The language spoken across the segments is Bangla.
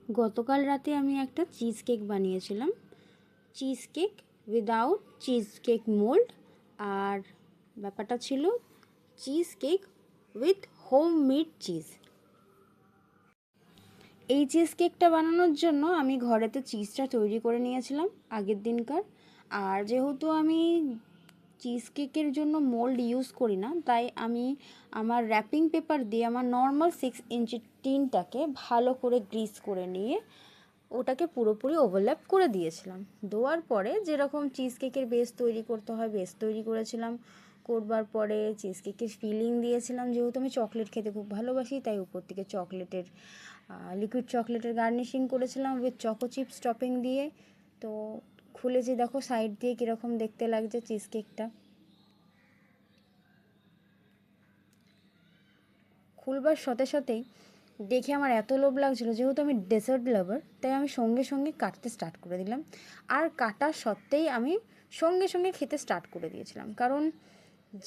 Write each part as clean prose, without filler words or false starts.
গতকাল রাতে আমি একটা চিজ কেক বানিয়েছিলাম, cheese cake without cheese cake mould. আর ব্যাপারটা ছিল cheese cake with home made cheese. এই চিজ কেকটা বানানোর জন্য আমি ঘরেতে চিজটা তৈরি করে নিয়েছিলাম আগের দিনকার। আর যেহেতু আমি চিজ কেকের জন্য মোল্ড ইউজ করি না, তাই আমি আমার র্যাপিং পেপার দিয়ে আমার নর্মাল 6 ইঞ্চি টিনটাকে ভালো করে গ্রিস করে নিয়ে ওটাকে পুরোপুরি ওভারল্যাপ করে দিয়েছিলাম। দেওয়ার পরে যেরকম চিজ কেকের বেস তৈরি করতে হয় বেস তৈরি করেছিলাম। করবার পরে চিজ কেকের ফিলিং দিয়েছিলাম, যেহেতু আমি চকলেট খেতে খুব ভালোবাসি তাই উপর থেকে লিকুইড চকলেটের গার্নিশিং করেছিলাম উইথ চকো চিপস টপিং দিয়ে। তো খুলেছি, দেখো সাইড দিয়ে কীরকম দেখতে লাগছে চিজ কেকটা। খুলবার সাথে সাথেই দেখে আমার এত লোভ লাগছিলো, যেহেতু আমি ডেজার্ট লাভার তাই আমি সঙ্গে সঙ্গে কাটতে স্টার্ট করে দিলাম। আর কাটা সত্ত্বেই আমি সঙ্গে সঙ্গে খেতে স্টার্ট করে দিয়েছিলাম, কারণ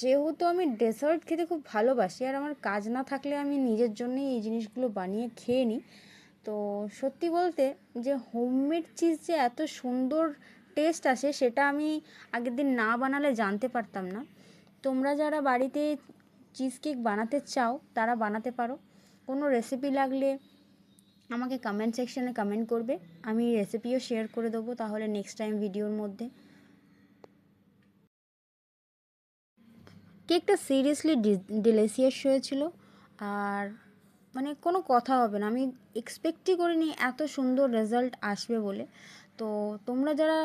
যেহেতু আমি ডেজার্ট খেতে খুব ভালোবাসি আর আমার কাজ না থাকলে আমি নিজের জন্যই এই জিনিসগুলো বানিয়ে খেয়ে নিই। তো সত্যি বলতে যে হোমমেড চিজ যে এত সুন্দর টেস্ট আসে সেটা আমি আগের দিন না বানালে জানতে পারতাম না। তোমরা যারা বাড়িতে চিজ কেক বানাতে চাও তারা বানাতে পারো। কোনো রেসিপি লাগলে আমাকে কমেন্ট সেকশানে কমেন্ট করবে, আমি রেসিপিও শেয়ার করে দেবো তাহলে নেক্সট টাইম ভিডিওর মধ্যে। কেকটা সিরিয়াসলি ডিলিশিয়াস হয়েছিল। আর মানে কোনো কথা হবে না, আমি এক্সপেক্টই করিনি এত সুন্দর রেজাল্ট আসবে বলে। তো তোমরা যারা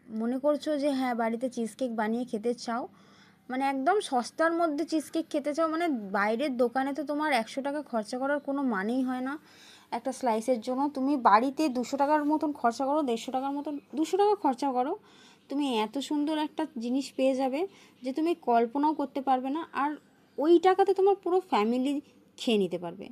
মনে করছো যে হ্যাঁ বাড়িতে চিজ কেক বানিয়ে খেতে চাও, মানে একদম সস্তার মধ্যে চিজ কেক খেতে চাও, মানে বাইরের দোকানে তো তোমার 100 টাকা খরচা করার কোনো মানেই হয় না একটা স্লাইসের জন্য। তুমি বাড়িতে 200 টাকার মতন খরচা করো, 150 টাকার মতন, 200 টাকা খরচা করো, তুমি এত সুন্দর একটা জিনিস পেয়ে যাবে যে তুমি কল্পনাও করতে পারবে না। আর ওই টাকাতে তোমার পুরো ফ্যামিলি খেয়ে নিতে পারবে।